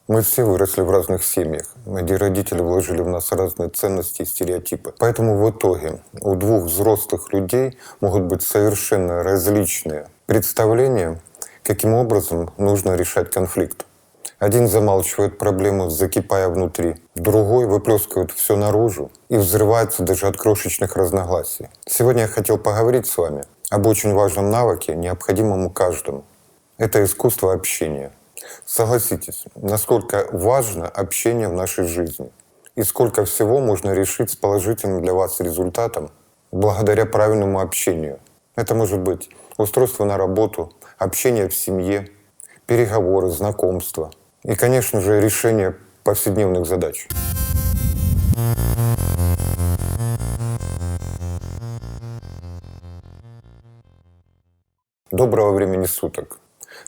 Мы все выросли в разных семьях, где родители вложили в нас разные ценности и стереотипы. Поэтому в итоге у двух взрослых людей могут быть совершенно различные представления, каким образом нужно решать конфликт. Один замалчивает проблему, закипая внутри, другой выплескивает все наружу и взрывается даже от крошечных разногласий. Сегодня я хотел поговорить с вами об очень важном навыке, необходимому каждому. Это искусство общения. Согласитесь, насколько важно общение в нашей жизни и сколько всего можно решить с положительным для вас результатом благодаря правильному общению. Это может быть устройство на работу, общение в семье, переговоры, знакомства и, конечно же, решение повседневных задач. Доброго времени суток!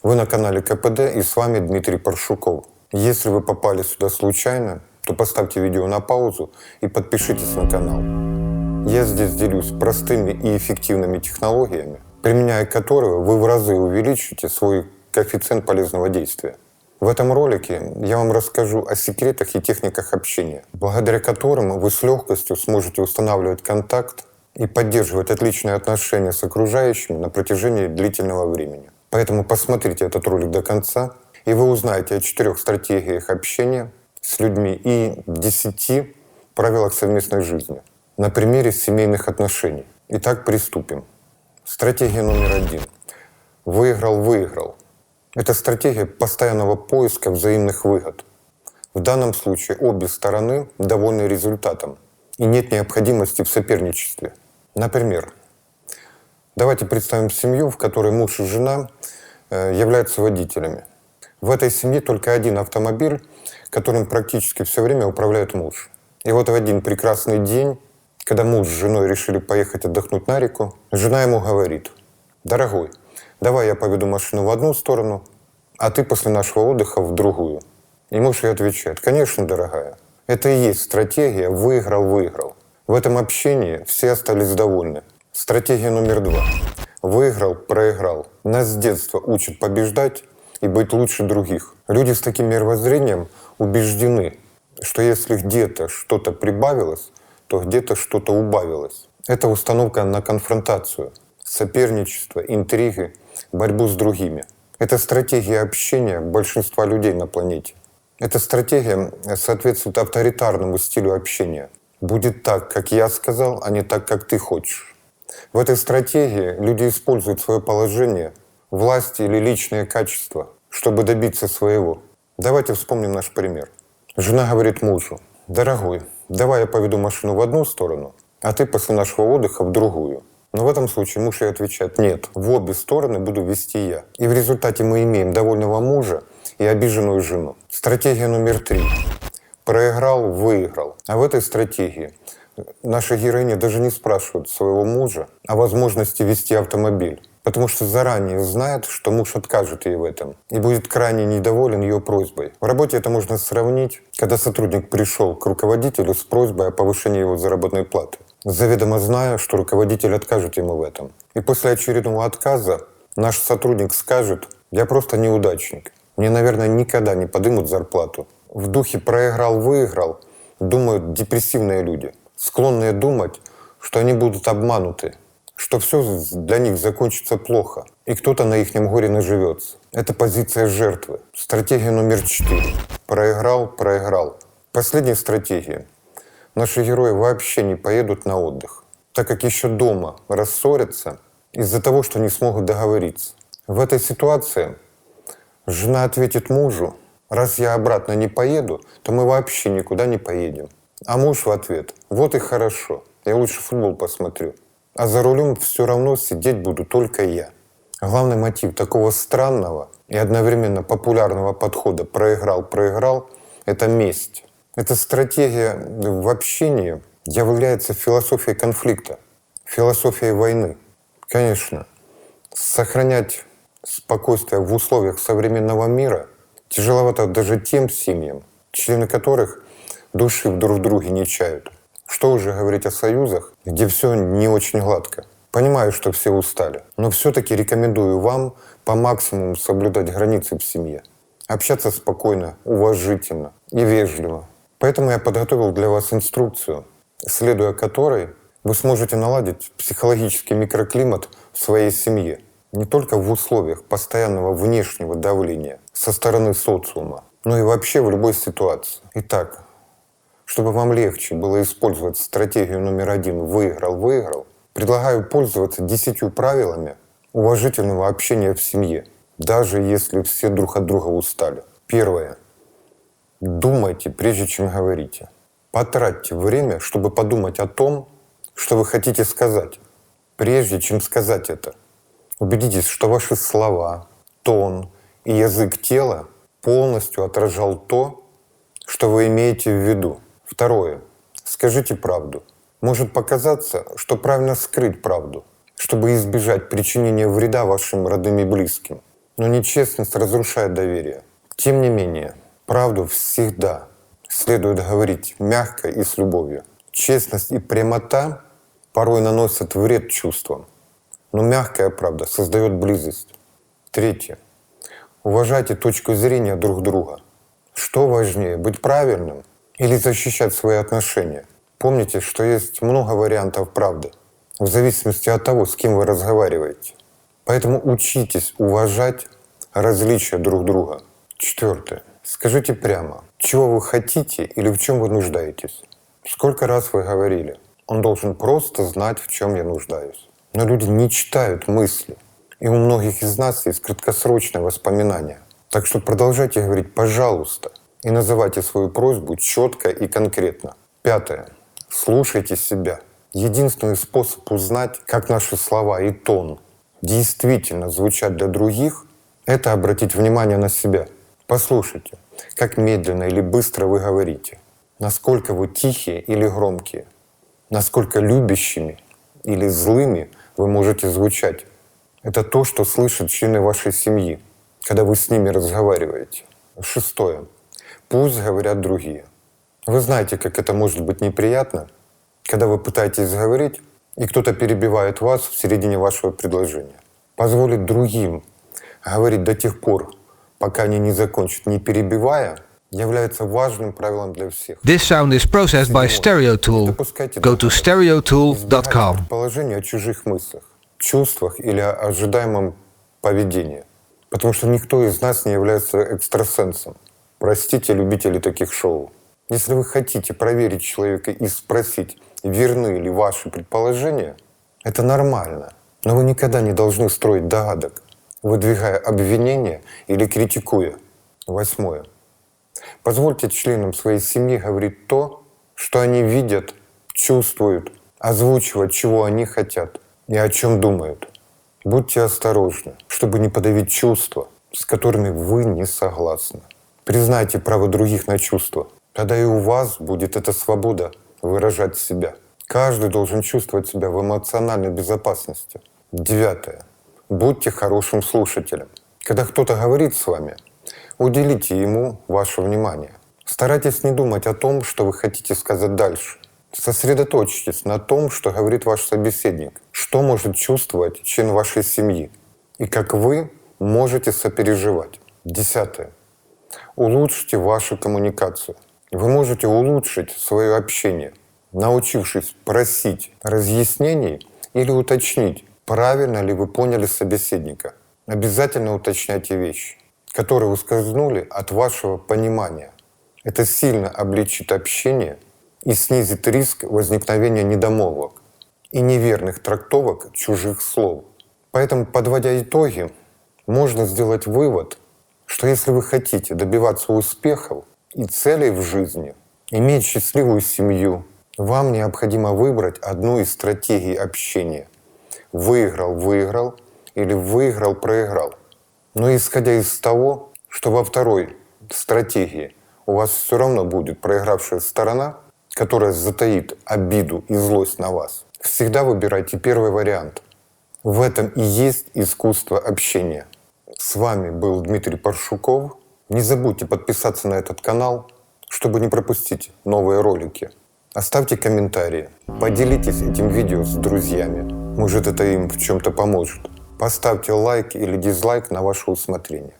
Вы на канале КПД и с вами Дмитрий Паршуков. Если вы попали сюда случайно, то поставьте видео на паузу и подпишитесь на канал. Я здесь делюсь простыми и эффективными технологиями, применяя которые вы в разы увеличите свой коэффициент полезного действия. В этом ролике я вам расскажу о секретах и техниках общения, благодаря которым вы с легкостью сможете устанавливать контакт и поддерживать отличные отношения с окружающими на протяжении длительного времени. Поэтому посмотрите этот ролик до конца, и вы узнаете о 4 стратегиях общения с людьми и 10 правилах совместной жизни на примере семейных отношений. Итак, приступим. Стратегия номер 1. Выиграл-выиграл. Это стратегия постоянного поиска взаимных выгод. В данном случае обе стороны довольны результатом, и нет необходимости в соперничестве. Например, давайте представим семью, в которой муж и жена являются водителями. В этой семье только один автомобиль, которым практически все время управляет муж. И вот в один прекрасный день, когда муж с женой решили поехать отдохнуть на реку, жена ему говорит: «Дорогой, давай я поведу машину в одну сторону, а ты после нашего отдыха в другую». И муж ей отвечает: «Конечно, дорогая, это и есть стратегия «выиграл-выиграл». В этом общении все остались довольны. Стратегия номер 2. Выиграл-проиграл. Нас с детства учат побеждать и быть лучше других. Люди с таким мировоззрением убеждены, что если где-то что-то прибавилось, то где-то что-то убавилось. Это установка на конфронтацию, соперничество, интриги, борьбу с другими. Это стратегия общения большинства людей на планете. Эта стратегия соответствует авторитарному стилю общения. Будет так, как я сказал, а не так, как ты хочешь. В этой стратегии люди используют свое положение, власть или личные качества, чтобы добиться своего. Давайте вспомним наш пример. Жена говорит мужу: «Дорогой, давай я поведу машину в одну сторону, а ты после нашего отдыха в другую». Но в этом случае муж ей отвечает: «Нет, в обе стороны буду вести я». И в результате мы имеем довольного мужа и обиженную жену. Стратегия номер 3. Проиграл-выиграл. А в этой стратегии наша героиня даже не спрашивает своего мужа о возможности вести автомобиль, потому что заранее знает, что муж откажет ей в этом и будет крайне недоволен ее просьбой. В работе это можно сравнить, когда сотрудник пришел к руководителю с просьбой о повышении его заработной платы, заведомо зная, что руководитель откажет ему в этом. И после очередного отказа наш сотрудник скажет: «Я просто неудачник, мне, наверное, никогда не поднимут зарплату». В духе «проиграл-выиграл» думают депрессивные люди, склонные думать, что они будут обмануты, что все для них закончится плохо, и кто-то на ихнем горе наживется. Это позиция жертвы. Стратегия номер 4. Проиграл-проиграл. Последней стратегии наши герои вообще не поедут на отдых, так как еще дома рассорятся из-за того, что не смогут договориться. В этой ситуации жена ответит мужу: «Раз я обратно не поеду, то мы вообще никуда не поедем». А муж в ответ: «Вот и хорошо, я лучше футбол посмотрю. А за рулем все равно сидеть буду только я». Главный мотив такого странного и одновременно популярного подхода «проиграл-проиграл» — это месть. Эта стратегия в общении является философией конфликта, философией войны. Конечно, сохранять спокойствие в условиях современного мира тяжеловато даже тем семьям, члены которых души друг в друге не чают. Что уже говорить о союзах, где все не очень гладко. Понимаю, что все устали, но все-таки рекомендую вам по максимуму соблюдать границы в семье. общаться спокойно, уважительно и вежливо. Поэтому я подготовил для вас инструкцию, следуя которой вы сможете наладить психологический микроклимат в своей семье. Не только в условиях постоянного внешнего давления со стороны социума, но и вообще в любой ситуации. Итак, чтобы вам легче было использовать стратегию номер 1 «выиграл-выиграл», предлагаю пользоваться 10 правилами уважительного общения в семье, даже если все друг от друга устали. Первое. Думайте, прежде чем говорите. Потратьте время, чтобы подумать о том, что вы хотите сказать, прежде чем сказать это. Убедитесь, что ваши слова, тон и язык тела полностью отражал то, что вы имеете в виду. Второе. Скажите правду. Может показаться, что правильно скрыть правду, чтобы избежать причинения вреда вашим родным и близким. Но нечестность разрушает доверие. Тем не менее, правду всегда следует говорить мягко и с любовью. Честность и прямота порой наносят вред чувствам, но мягкая правда создает близость. Третье. Уважайте точку зрения друг друга. Что важнее, быть правильным или защищать свои отношения? Помните, что есть много вариантов правды, в зависимости от того, с кем вы разговариваете. Поэтому учитесь уважать различия друг друга. Четвертое. Скажите прямо, чего вы хотите или в чем вы нуждаетесь. Сколько раз вы говорили, он должен просто знать, в чем я нуждаюсь. Но люди не читают мысли, и у многих из нас есть краткосрочное воспоминание. Так что продолжайте говорить «пожалуйста» и называйте свою просьбу четко и конкретно. Пятое. Слушайте себя. Единственный способ узнать, как наши слова и тон действительно звучат для других, это обратить внимание на себя. Послушайте, как медленно или быстро вы говорите, насколько вы тихие или громкие, насколько любящими или злыми вы можете звучать. Это то, что слышат члены вашей семьи, когда вы с ними разговариваете. Шестое. Пусть говорят другие. Вы знаете, как это может быть неприятно, когда вы пытаетесь говорить, и кто-то перебивает вас в середине вашего предложения. Позволить другим говорить до тех пор, пока они не закончат, не перебивая, является важным правилом для всех. This sound is processed by StereoTool. Go to stereotool.com. Предположение о чужих мыслях, чувствах или о ожидаемом поведении. Потому что никто из нас не является экстрасенсом. Простите, любители таких шоу. Если вы хотите проверить человека и спросить, верны ли ваши предположения, это нормально. Но вы никогда не должны строить догадок, выдвигая обвинения или критикуя. Восьмое. Позвольте членам своей семьи говорить то, что они видят, чувствуют, озвучивать, чего они хотят и о чем думают. Будьте осторожны, чтобы не подавить чувства, с которыми вы не согласны. Признайте право других на чувства. Тогда и у вас будет эта свобода выражать себя. Каждый должен чувствовать себя в эмоциональной безопасности. Девятое. Будьте хорошим слушателем. Когда кто-то говорит с вами, уделите ему ваше внимание. Старайтесь не думать о том, что вы хотите сказать дальше. Сосредоточьтесь на том, что говорит ваш собеседник, что может чувствовать член вашей семьи и как вы можете сопереживать. Десятое. Улучшите вашу коммуникацию. Вы можете улучшить свое общение, научившись просить разъяснений или уточнить, правильно ли вы поняли собеседника. Обязательно уточняйте вещи, которые ускользнули от вашего понимания. Это сильно облегчит общение и снизит риск возникновения недомолвок и неверных трактовок чужих слов. Поэтому, подводя итоги, можно сделать вывод, что если вы хотите добиваться успехов и целей в жизни, иметь счастливую семью, вам необходимо выбрать одну из стратегий общения. Выиграл-выиграл или выиграл-проиграл. Но исходя из того, что во второй стратегии у вас все равно будет проигравшая сторона, которая затаит обиду и злость на вас, всегда выбирайте первый вариант. В этом и есть искусство общения. С вами был Дмитрий Паршуков. Не забудьте подписаться на этот канал, чтобы не пропустить новые ролики. Оставьте комментарии, поделитесь этим видео с друзьями. Может, это им в чем-то поможет. Поставьте лайк или дизлайк на ваше усмотрение.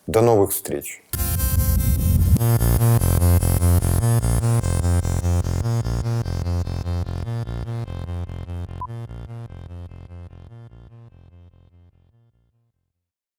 До новых встреч!